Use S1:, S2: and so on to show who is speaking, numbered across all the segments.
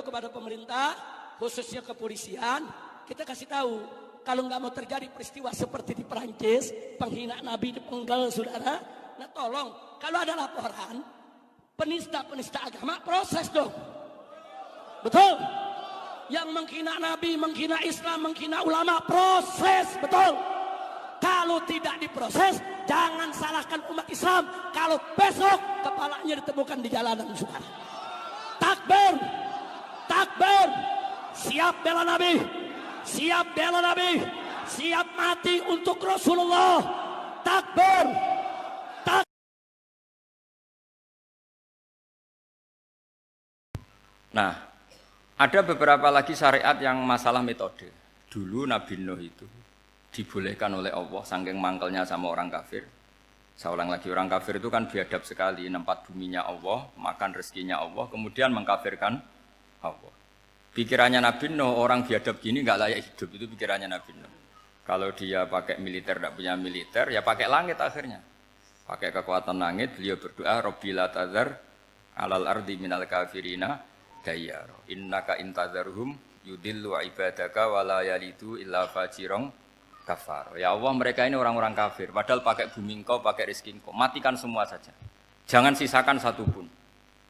S1: kepada pemerintah, khususnya kepolisian, kita kasih tahu kalau nggak mau terjadi peristiwa seperti di Perancis, penghinaan Nabi dipenggal, saudara. Nah tolong, kalau ada laporan penista agama, proses dong. Betul? Yang menghina Nabi, menghina Islam, menghina ulama, proses, betul? Kalau tidak diproses, jangan salahkan umat Islam kalau besok kepalanya ditemukan di jalanan, saudara. Takbir! Takbir, siap bela Nabi, siap bela Nabi, siap mati untuk Rasulullah. Takbir,
S2: Nah, ada beberapa lagi syariat yang masalah metode. Dulu Nabi Nuh itu dibolehkan oleh Allah, saking mangkelnya sama orang kafir. Saya ulang lagi, orang kafir itu kan biadab sekali, nempat buminya Allah, makan rezekinya Allah, kemudian mengkafirkan Allah. Pikirannya Nabi Nuh, orang biadab gini nggak layak hidup, itu pikirannya Nabi Nuh. Kalau dia pakai militer, tidak punya militer, ya pakai langit akhirnya. Pakai kekuatan langit, beliau berdoa, Rabbi la tazar alal ardi minal kafirina dayyar. Innaka intazarhum yudillu ibadaka wa la yalidu illa fajirong kafar. Ya Allah, mereka ini orang-orang kafir, padahal pakai bumi engkau, pakai rezeki engkau, matikan semua saja. Jangan sisakan satupun.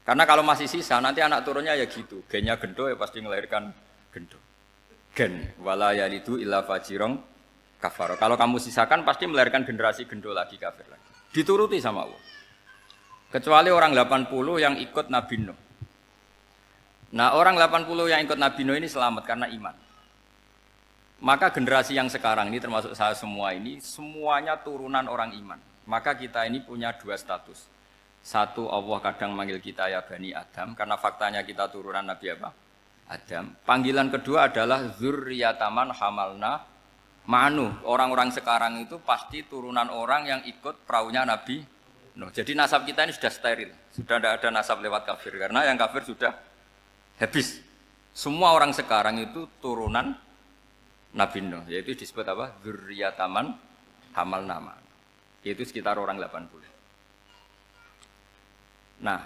S2: Karena kalau masih sisa, nanti anak turunnya ya gitu. Gennya gendo ya pasti melahirkan gendo. Gen, wala yalidu illa fajirong kafar. Kalau kamu sisakan pasti melahirkan generasi gendo lagi, kafir lagi. Dituruti sama Allah. Kecuali orang 80 yang ikut Nabi Nuh. Nah, orang 80 yang ikut Nabi Nuh ini selamat karena iman. Maka generasi yang sekarang ini termasuk saya semua ini, semuanya turunan orang iman. Maka kita ini punya dua status. Satu, Allah kadang manggil kita ya Bani Adam, karena faktanya kita turunan Nabi apa? Adam. Panggilan kedua adalah Zurriyataman Hamalna Ma'anu. Orang-orang sekarang itu pasti turunan orang yang ikut perahunya Nabi Nuh. Jadi nasab kita ini sudah steril. Sudah tidak ada nasab lewat kafir, karena yang kafir sudah habis. Semua orang sekarang itu turunan Nabi Nuh, yaitu disebut apa? Zurriyataman Hamalna Ma'anu. Yaitu sekitar orang 80. Nah,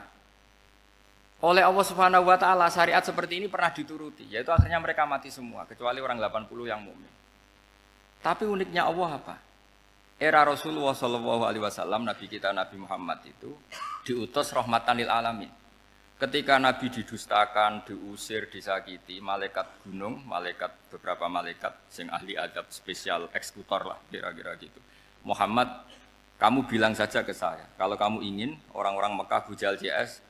S2: oleh Allah Subhanahu wa taala syariat seperti ini pernah dituruti, yaitu akhirnya mereka mati semua kecuali orang 80 yang mukmin. Tapi uniknya Allah apa? Era Rasulullah sallallahu alaihi wasallam, nabi kita Nabi Muhammad itu diutus rahmatan lil alamin. Ketika Nabi didustakan, diusir, disakiti, malaikat gunung, beberapa malaikat sing ahli adab spesial eksekutor lah kira-kira gitu. Muhammad, kamu bilang saja ke saya, kalau kamu ingin orang-orang Mekah, Abu Jahal, CS,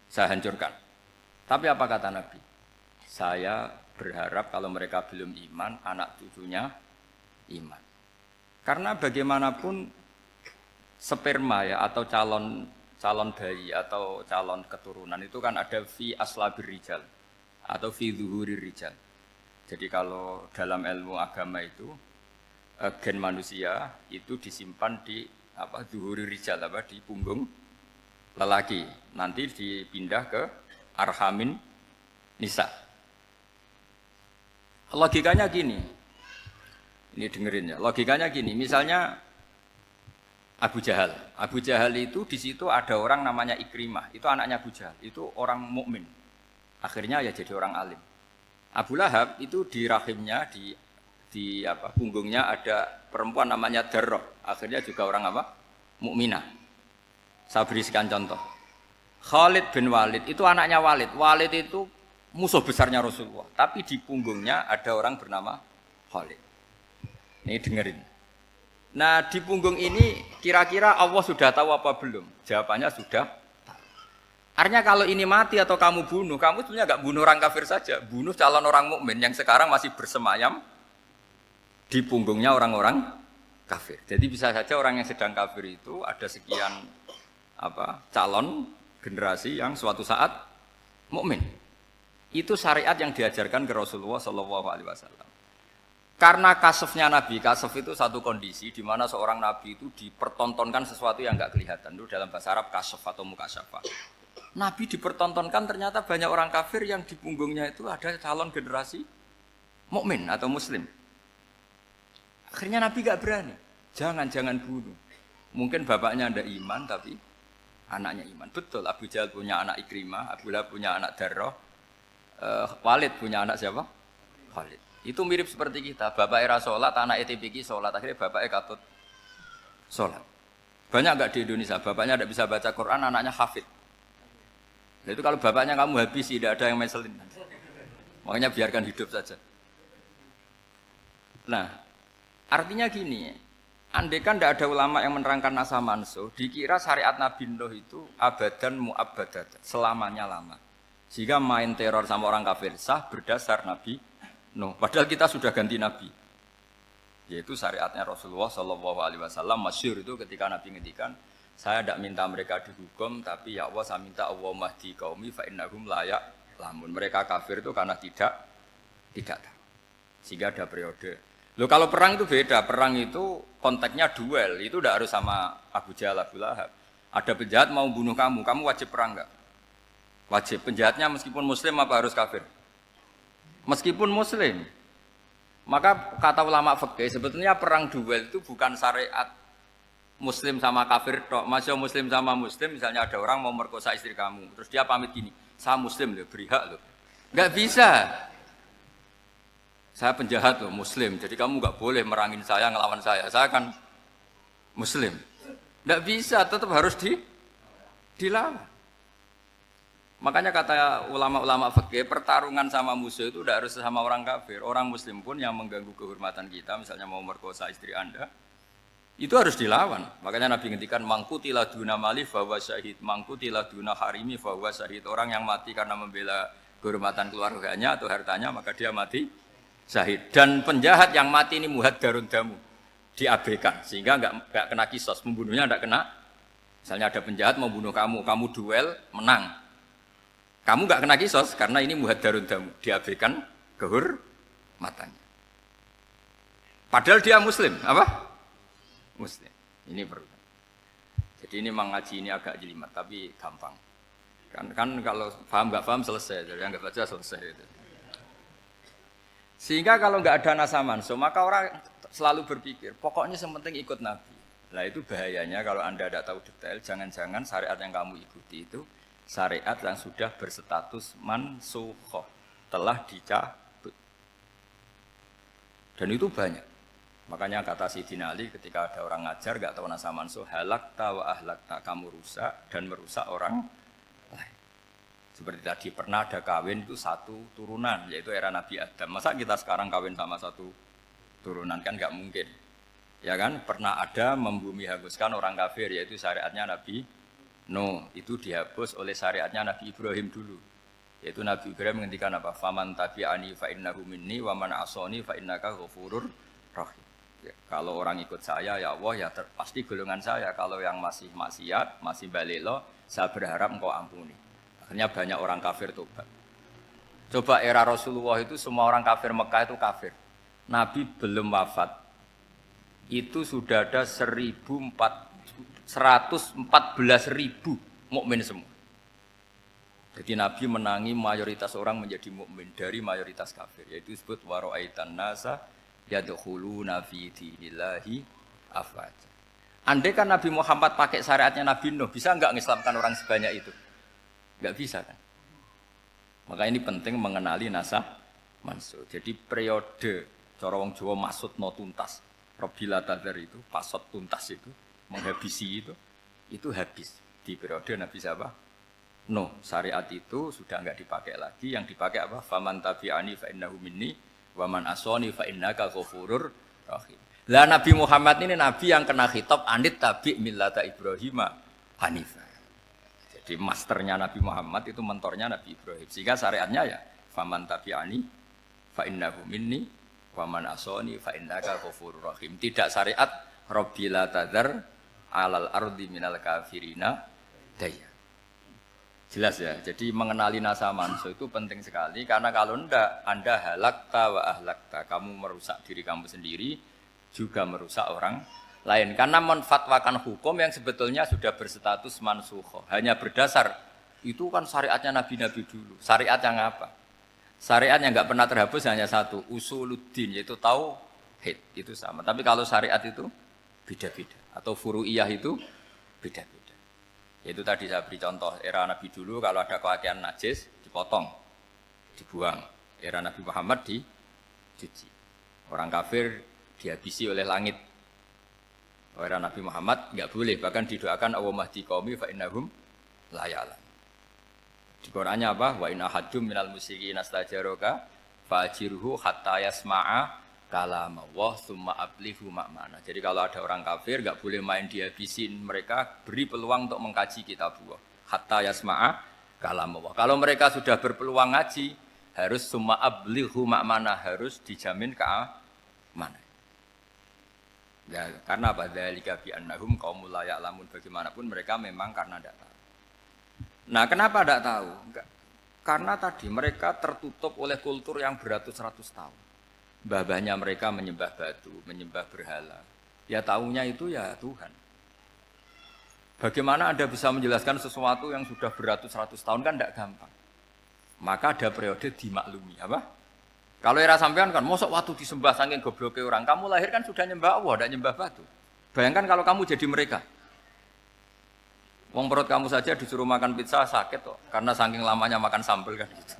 S2: saya hancurkan. Tapi apa kata Nabi? Saya berharap kalau mereka belum iman, anak cucunya iman. Karena bagaimanapun sperma ya, atau calon bayi atau calon keturunan itu kan ada fi aslabir rijal atau fi zuhurir rijal. Jadi kalau dalam ilmu agama itu gen manusia itu disimpan di zuhuri rijal, di punggung lelaki, nanti dipindah ke arhamin nisa. Logikanya gini, ini dengerin ya, logikanya gini, misalnya Abu Jahal itu di situ ada orang namanya Ikrimah, itu anaknya Abu Jahal, itu orang mukmin, akhirnya ya jadi orang alim. Abu Lahab itu di rahimnya, di punggungnya ada perempuan namanya Darroh, akhirnya juga orang mukminah. Saya berikan contoh. Khalid bin Walid itu anaknya Walid. Walid itu musuh besarnya Rasulullah, tapi di punggungnya ada orang bernama Khalid. Ini dengerin. Nah, di punggung ini kira-kira Allah sudah tahu apa belum? Jawabannya sudah. Artinya kalau ini mati atau kamu bunuh, kamu sebenarnya enggak bunuh orang kafir saja, bunuh calon orang mukmin yang sekarang masih bersemayam di punggungnya orang-orang kafir. Jadi bisa saja orang yang sedang kafir itu ada sekian calon generasi yang suatu saat mukmin. Itu syariat yang diajarkan ke Rasulullah Shallallahu Alaihi Wasallam. Karena kasofnya Nabi, kasof itu satu kondisi di mana seorang Nabi itu dipertontonkan sesuatu yang enggak kelihatan. Itu dalam bahasa Arab kasof atau mukasyafa. Nabi dipertontonkan ternyata banyak orang kafir yang di punggungnya itu ada calon generasi mukmin atau muslim. Akhirnya Nabi gak berani. Jangan bunuh. Mungkin bapaknya ada iman tapi anaknya iman. Betul, Abu Jahal punya anak Ikrimah, Abu Lahab punya anak Darroh, Walid punya anak siapa? Walid. Itu mirip seperti kita. Bapak era sholat, anak ETPQ sholat. Akhirnya bapaknya katut sholat. Banyak nggak di Indonesia? Bapaknya tidak bisa baca Quran, anaknya hafid. Nah, itu kalau bapaknya kamu habisi, tidak ada yang meselin. Makanya biarkan hidup saja. Nah, artinya gini, andai kan tidak ada ulama yang menerangkan nasa mansuh, dikira syariat Nabi Nuh itu abadan mu'abbadat, selamanya lama. Sehingga main teror sama orang kafir sah berdasar Nabi Nuh. Padahal kita sudah ganti Nabi. Yaitu syariatnya Rasulullah SAW, masyhur itu ketika Nabi ngendikan, saya tidak minta mereka dihukum, tapi ya Allah saya minta Allah mahdi qaumi fa innahum layak lamun. Mereka kafir itu karena tidak tahu. Sehingga ada periode. Loh kalau perang itu beda, perang itu konteksnya duel, itu tidak harus sama Abu Jahal, Abu Lahab. Ada penjahat mau bunuh kamu wajib perang enggak? Wajib. Penjahatnya meskipun muslim apa harus kafir? Meskipun muslim. Maka kata ulama fikih sebetulnya perang duel itu bukan syariat muslim sama kafir tok. Masih muslim sama muslim, misalnya ada orang mau merkosa istri kamu, terus dia pamit gini, saya muslim loh, beri hak loh. Enggak bisa. Saya penjahat loh, muslim. Jadi kamu enggak boleh merangin saya, ngelawan saya. Saya kan muslim. Enggak bisa, tetap harus dilawan. Makanya kata ulama-ulama fikih, pertarungan sama musuh itu tidak harus sama orang kafir. Orang muslim pun yang mengganggu kehormatan kita, misalnya mau merkosa istri Anda, itu harus dilawan. Makanya Nabi ngendikan mangkutila duna mali fahuwa syahid, mangkutila duna harimi fahuwa syahid. Orang yang mati karena membela kehormatan keluarganya atau hartanya, maka dia mati syahid. Dan penjahat yang mati ini muhaddarun damu, diabaikan sehingga enggak kena kisos, membunuhnya enggak kena. Misalnya ada penjahat mau bunuh kamu duel, menang. Kamu enggak kena kisos karena ini muhaddarun damu, diabaikan kehormatannya. Padahal dia muslim, apa? Muslim. Ini perlu. Jadi ini mengaji ini agak jelimet tapi gampang. Kan kalau paham enggak paham selesai, jadi anggap aja selesai itu. Sehingga kalau enggak ada nasa mansuh, maka orang selalu berpikir, pokoknya yang penting ikut Nabi. Nah itu bahayanya kalau Anda tidak tahu detail, jangan-jangan syariat yang kamu ikuti itu syariat yang sudah berstatus mansukhoh, telah dicabut. Dan itu banyak. Makanya kata Sayyidina Ali ketika ada orang ngajar gak tahu nasa mansuh, halakta wa ahlakta, kamu rusak dan merusak orang lain. Seperti tadi pernah ada kawin itu satu turunan, yaitu era Nabi Adam. Masa kita sekarang kawin sama satu turunan, kan gak mungkin. Ya kan, pernah ada membumi hanguskan orang kafir, yaitu syariatnya Nabi No, itu dihapus oleh syariatnya Nabi Ibrahim dulu. Yaitu Nabi Ibrahim menghentikan apa? Faman tabi'ani fa innahu minni wa man asoni fa innaka ghafurur rahim. Ya, kalau orang ikut saya ya Allah ya pasti golongan saya. Kalau yang masih maksiat, masih balelo, saya berharap engkau ampuni. Akhirnya banyak orang kafir tobat. Coba era Rasulullah itu semua orang kafir Mekah itu kafir. Nabi belum wafat. Itu sudah ada 114.000 mukmin semua. Jadi Nabi menangi mayoritas orang menjadi mukmin dari mayoritas kafir, yaitu disebut wara'aitan nasa yadkhuluna fi dinillahi afwaja. Andai kan Nabi Muhammad pakai syariatnya Nabi Nuh, bisa enggak ngislamkan orang sebanyak itu? Enggak bisa kan? Maka ini penting mengenali nasa mansuh. Jadi periode cara wong Jawa maksud no tuntas. Robila tadar itu, pasot tuntas itu, menghabisi itu habis di periode Nabi siapa? No, syariat itu sudah enggak dipakai lagi. Yang dipakai apa? Faman tabi'ani fa innahu minni wa man asoni fa innaka ghafurur rahim. Lah Nabi Muhammad ini nabi yang kena khitab anit tabi' millata Ibrahim hanifah. Jadi masternya Nabi Muhammad itu mentornya Nabi Ibrahim. Sehingga syariatnya ya faman tabi'ani fa innahu minni wa man asoni fa innaka ghafurur rahim. Tidak syariat Rabbila tadar alal ardi minal kafirina daya. Jelas ya. Jadi mengenali nasa mansuh itu penting sekali karena kalau enggak Anda halakta wa ahlakta, kamu merusak diri kamu sendiri juga merusak orang lain. Karena menfatwakan hukum yang sebetulnya sudah berstatus mansukh, hanya berdasar itu kan syariatnya nabi-nabi dulu. Syariat yang apa? Syariat yang enggak pernah terhapus hanya satu, usuluddin, yaitu tauhid, itu sama. Tapi kalau syariat itu beda-beda atau furu'iyah itu beda-beda. Yaitu tadi saya beri contoh era Nabi dulu kalau ada pakaian najis dipotong. dibuang. Era Nabi Muhammad dicuci. Orang kafir dihabisi oleh langit. Era Nabi Muhammad enggak boleh, bahkan didoakan Allahumma hdi qaumi fa innahum la ya'lamun. Di Qur'annya apa? Wa in ahadum minal musyrikin astajaraka fa'jirhu hatta yasma'a kalamullah tsumma ablihu ma'mana. Jadi kalau ada orang kafir enggak boleh main dihabisin, mereka beri peluang untuk mengkaji kitabullah. Hatta yasma'a kalamullah. Kalau mereka sudah berpeluang ngaji, harus tsumma ablihu ma'mana, harus dijamin keamanan. Ya, karena apa? Dzalika bi annahum qaumul la ya'lamun. Bagaimanapun mereka memang karena tidak tahu. Nah, kenapa tidak tahu? Enggak. Karena tadi mereka tertutup oleh kultur yang beratus-ratus tahun. Mbah-mbahnya mereka menyembah batu, menyembah berhala. Ya taunya itu ya Tuhan. Bagaimana Anda bisa menjelaskan sesuatu yang sudah beratus-ratus tahun kan tidak gampang. Maka ada periode dimaklumi, apa? Kalau era sampean kan, mosok waktu disembah saking gobloknya orang, kamu lahir kan sudah nyembah Allah, tidak nyembah batu. Bayangkan kalau kamu jadi mereka. Wong perut kamu saja disuruh makan pizza sakit kok, karena saking lamanya makan sambal kan gitu.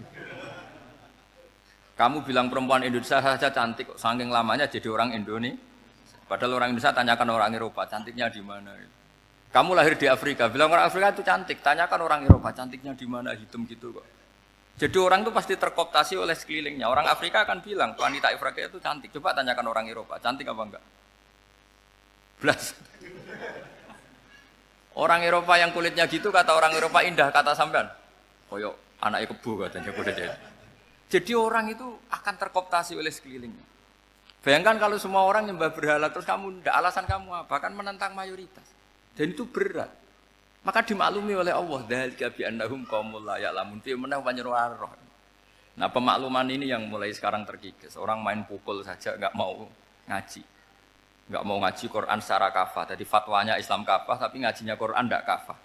S2: Kamu bilang perempuan Indonesia saja cantik kok, saking lamanya jadi orang Indonesia. Padahal orang Indonesia tanyakan orang Eropa, cantiknya di mana? Kamu lahir di Afrika, bilang orang Afrika itu cantik, tanyakan orang Eropa, cantiknya di mana? Hitam gitu kok. Jadi orang itu pasti terkooptasi oleh sekelilingnya. Orang Afrika akan bilang, wanita Afrika itu cantik. Coba tanyakan orang Eropa, cantik apa enggak? Belas. Orang Eropa yang kulitnya gitu, kata orang Eropa indah, kata sampean. Koyok anaknya kebu katanya. Jadi orang itu akan terkooptasi oleh sekelilingnya. Bayangkan kalau semua orang nyembah berhala, terus kamu, enggak, alasan kamu apa? Kan menentang mayoritas. Dan itu berat. Maka dimaklumi oleh Allah, dzalika bi annahum qaumul la ya'lamun. Piye meneh panjenengan roh. Nah, pemakluman ini yang mulai sekarang terkikis. Orang main pukul saja enggak mau ngaji. Enggak mau ngaji Quran secara kafah. Jadi fatwanya Islam kafah tapi ngajinya Quran enggak kafah.